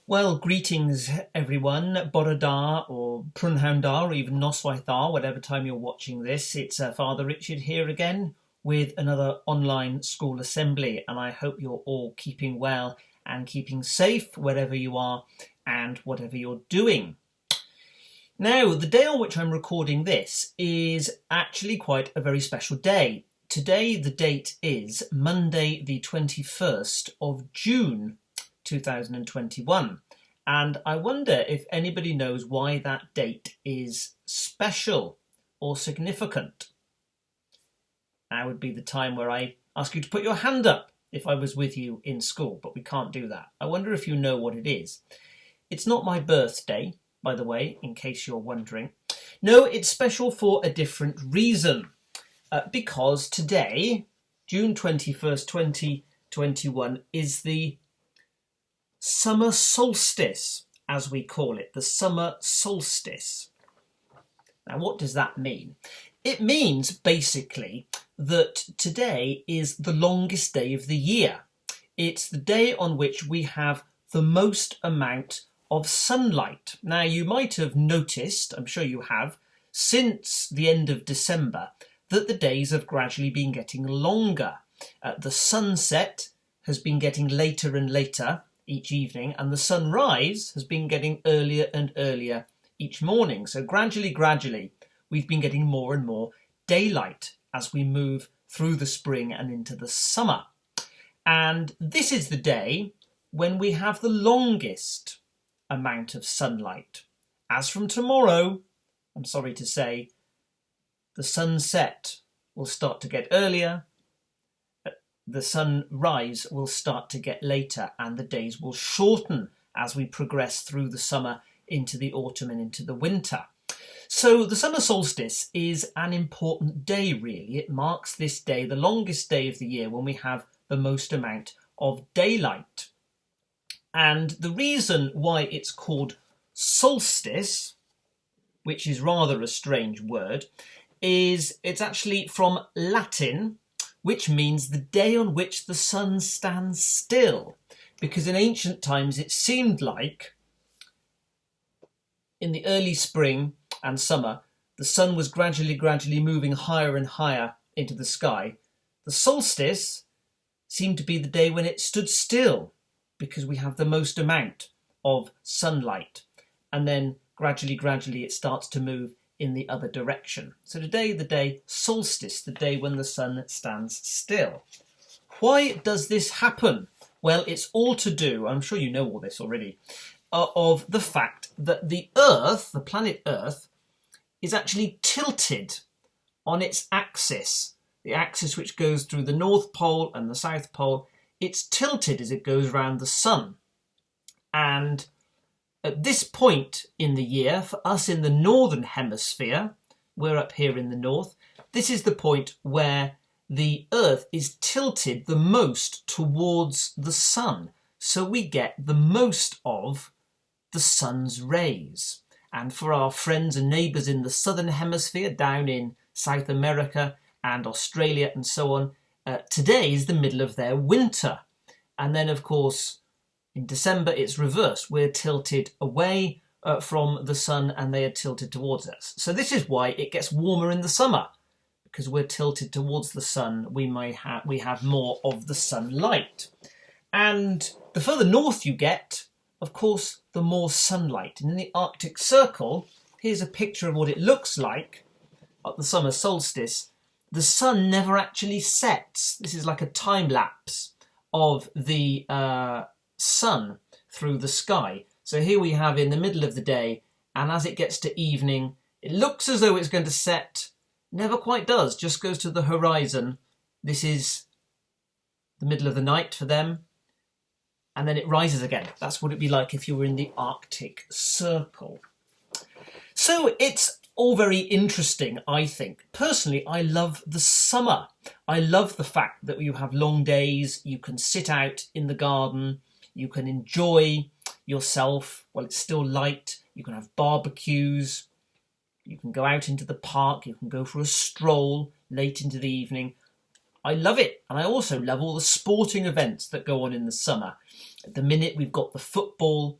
Well, greetings everyone, Borodar or Prunhoundar or even Noswaithar, whatever time you're watching this. It's Father Richard here again with another online school assembly, and I hope you're all keeping well and keeping safe wherever you are and whatever you're doing. Now, the day on which I'm recording this is actually quite a very special day. Today, the date is Monday the 21st of June 2021, and I wonder if anybody knows why that date is special or significant. Now would be the time where I ask you to put your hand up if I was with you in school, but we can't do that. I wonder if you know what it is. It's not my birthday, by the way, in case you're wondering. No, it's special for a different reason, because today, June 21st, 2021, is the summer solstice, as we call it, the summer solstice. Now, what does that mean? It means basically that today is the longest day of the year. It's the day on which we have the most amount of sunlight. Now, you might have noticed, I'm sure you have, since the end of December, that the days have gradually been getting longer. The sunset has been getting later and later each evening, and the sunrise has been getting earlier and earlier each morning. So gradually, we've been getting more and more daylight as we move through the spring and into the summer. And this is the day when we have the longest amount of sunlight. As from tomorrow, I'm sorry to say, the sunset will start to get earlier, the sunrise will start to get later, and the days will shorten as we progress through the summer into the autumn and into the winter. So the summer solstice is an important day, really. It marks this day, the longest day of the year, when we have the most amount of daylight. And the reason why it's called solstice, which is rather a strange word, is it's actually from Latin, which means the day on which the sun stands still. Because in ancient times it seemed like in the early spring and summer, the sun was gradually moving higher and higher into the sky. The solstice seemed to be the day when it stood still, because we have the most amount of sunlight. And then gradually it starts to move in the other direction. So today, the day solstice, the day when the sun stands still. Why does this happen? Well, it's all to do, I'm sure you know all this already, of the fact that the Earth, the planet Earth, is actually tilted on its axis, the axis which goes through the North Pole and the South Pole. It's tilted as it goes around the sun. And at this point in the year, for us in the northern hemisphere, we're up here in the north, this is the point where the Earth is tilted the most towards the sun. So we get the most of the sun's rays. And for our friends and neighbours in the southern hemisphere, down in South America and Australia and so on, today is the middle of their winter. And then, of course, in December, it's reversed. We're tilted away from the sun and they are tilted towards us. So this is why it gets warmer in the summer, because we're tilted towards the sun. We have more of the sunlight. And the further north you get, of course, the more sunlight. And in the Arctic Circle, here's a picture of what it looks like at the summer solstice. The sun never actually sets. This is like a time lapse of the sun through the sky. So here we have in the middle of the day, and as it gets to evening, it looks as though it's going to set. Never quite does, just goes to the horizon. This is the middle of the night for them, and then it rises again. That's what it'd be like if you were in the Arctic Circle. So it's all very interesting, I think. Personally, I love the summer. I love the fact that you have long days, you can sit out in the garden, you can enjoy yourself while it's still light, you can have barbecues, you can go out into the park, you can go for a stroll late into the evening. I love it. And I also love all the sporting events that go on in the summer. At the minute, we've got the football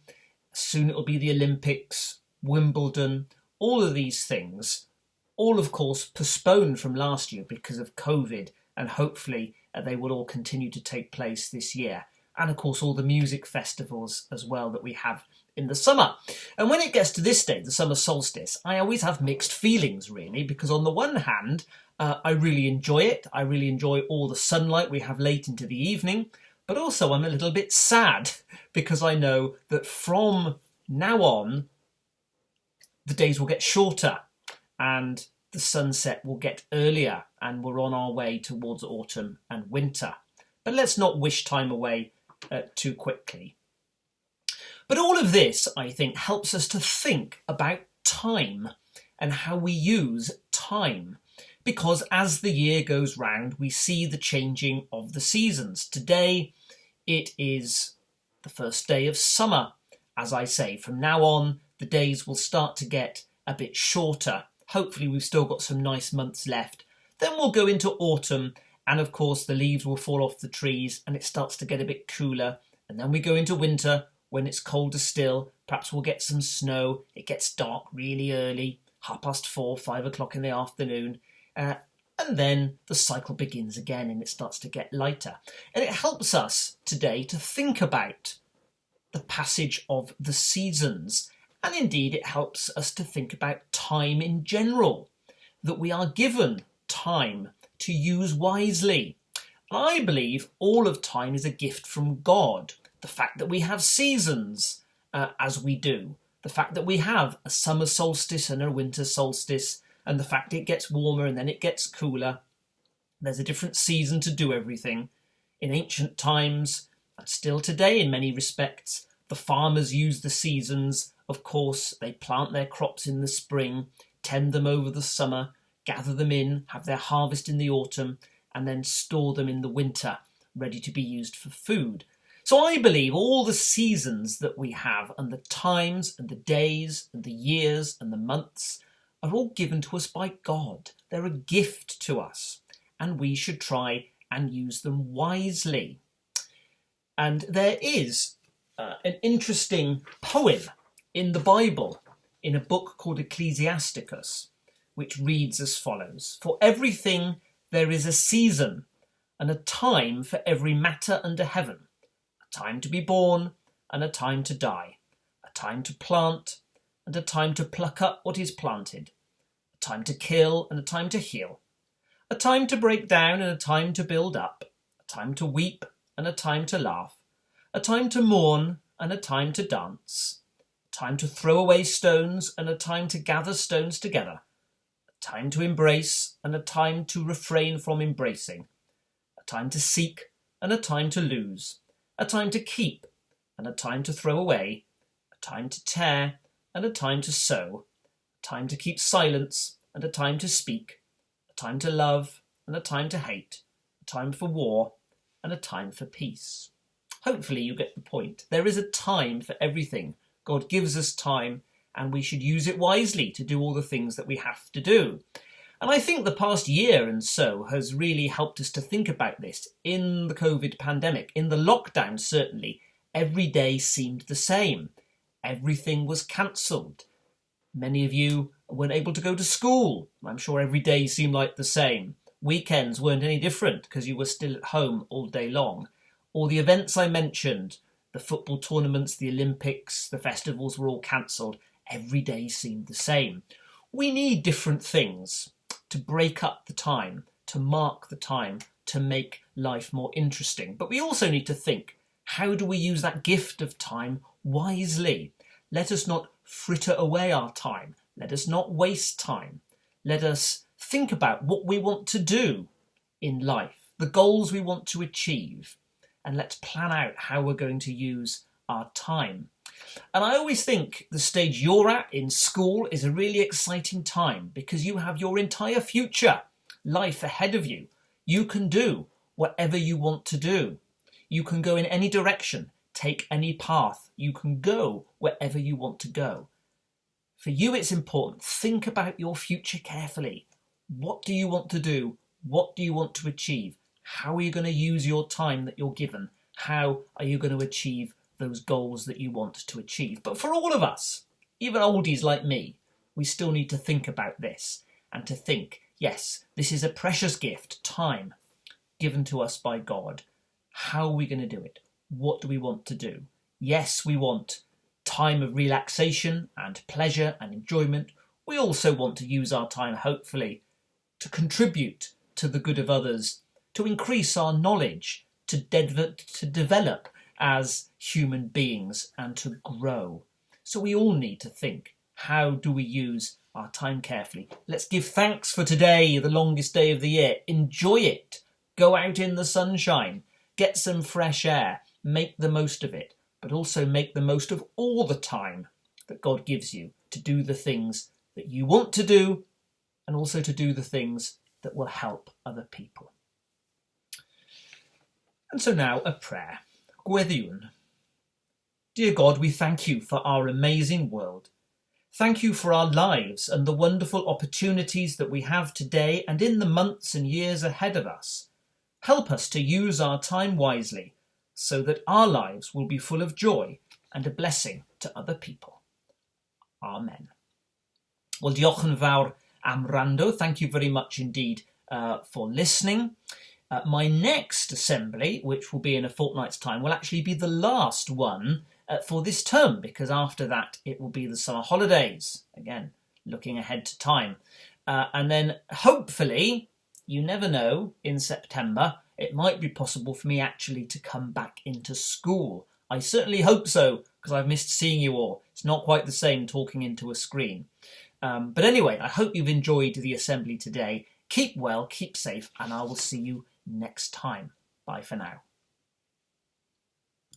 Soon it'll be the Olympics, Wimbledon, all of these things, all of course postponed from last year because of COVID, and hopefully they will all continue to take place this year. And of course all the music festivals as well that we have in the summer. And when it gets to this day, the summer solstice, I always have mixed feelings really, because on the one hand, I really enjoy it. I really enjoy all the sunlight we have late into the evening, but also I'm a little bit sad because I know that from now on, the days will get shorter and the sunset will get earlier, and we're on our way towards autumn and winter. But let's not wish time away too quickly. But all of this, I think, helps us to think about time and how we use time. Because as the year goes round, we see the changing of the seasons. Today, it is the first day of summer. As I say, from now on, the days will start to get a bit shorter. Hopefully, we've still got some nice months left. Then we'll go into autumn, and of course, the leaves will fall off the trees and it starts to get a bit cooler. And then we go into winter when it's colder still. Perhaps we'll get some snow. It gets dark really early, 4:30, 5 o'clock in the afternoon. And then the cycle begins again and it starts to get lighter. And it helps us today to think about the passage of the seasons. And indeed, it helps us to think about time in general, that we are given time to use wisely. I believe all of time is a gift from God. The fact that we have seasons as we do, the fact that we have a summer solstice and a winter solstice, and the fact it gets warmer and then it gets cooler. There's a different season to do everything. In ancient times, and still today in many respects, the farmers use the seasons. Of course, they plant their crops in the spring, tend them over the summer, gather them in, have their harvest in the autumn, and then store them in the winter, ready to be used for food. So I believe all the seasons that we have, and the times and the days and the years and the months, are all given to us by God. They're a gift to us, and we should try and use them wisely. And there is an interesting poem in the Bible, in a book called Ecclesiasticus, which reads as follows: "For everything there is a season, and a time for every matter under heaven, a time to be born and a time to die, a time to plant and a time to pluck up what is planted, a time to kill and a time to heal, a time to break down and a time to build up, a time to weep and a time to laugh, a time to mourn and a time to dance, a time to throw away stones and a time to gather stones together, a time to embrace and a time to refrain from embracing, a time to seek and a time to lose, a time to keep and a time to throw away, a time to tear and a time to sow, a time to keep silence and a time to speak, a time to love and a time to hate, a time for war and a time for peace." Hopefully you get the point. There is a time for everything. God gives us time, and we should use it wisely to do all the things that we have to do. And I think the past year and so has really helped us to think about this. In the COVID pandemic, in the lockdown certainly, every day seemed the same. Everything was cancelled. Many of you weren't able to go to school. I'm sure every day seemed like the same. Weekends weren't any different because you were still at home all day long. All the events I mentioned, the football tournaments, the Olympics, the festivals were all cancelled. Every day seemed the same. We need different things to break up the time, to mark the time, to make life more interesting. But we also need to think, how do we use that gift of time wisely? Let us not fritter away our time. Let us not waste time. Let us think about what we want to do in life, the goals we want to achieve, and let's plan out how we're going to use our time. And I always think the stage you're at in school is a really exciting time because you have your entire future life ahead of you. You can do whatever you want to do. You can go in any direction, take any path. You can go wherever you want to go. For you, it's important. Think about your future carefully. What do you want to do? What do you want to achieve? How are you going to use your time that you're given? How are you going to achieve those goals that you want to achieve. But for all of us, even oldies like me, we still need to think about this and to think, yes, this is a precious gift, time, given to us by God. How are we going to do it? What do we want to do? Yes, we want time of relaxation and pleasure and enjoyment. We also want to use our time, hopefully, to contribute to the good of others, to increase our knowledge, to develop as human beings and to grow. So we all need to think, how do we use our time carefully? Let's give thanks for today, the longest day of the year. Enjoy it. Go out in the sunshine. Get some fresh air. Make the most of it. But also make the most of all the time that God gives you to do the things that you want to do and also to do the things that will help other people. And so now a prayer. Gweddiwn. Dear God, we thank you for our amazing world. Thank you for our lives and the wonderful opportunities that we have today and in the months and years ahead of us. Help us to use our time wisely so that our lives will be full of joy and a blessing to other people. Amen. Well, diolch yn fawr am wrando. Thank you very much indeed for listening. My next assembly, which will be in a fortnight's time, will actually be the last one for this term, because after that it will be the summer holidays. Again, looking ahead to time. And then hopefully, you never know, in September, it might be possible for me actually to come back into school. I certainly hope so, because I've missed seeing you all. It's not quite the same talking into a screen. But anyway, I hope you've enjoyed the assembly today. Keep well, keep safe, and I will see you next time. Bye for now.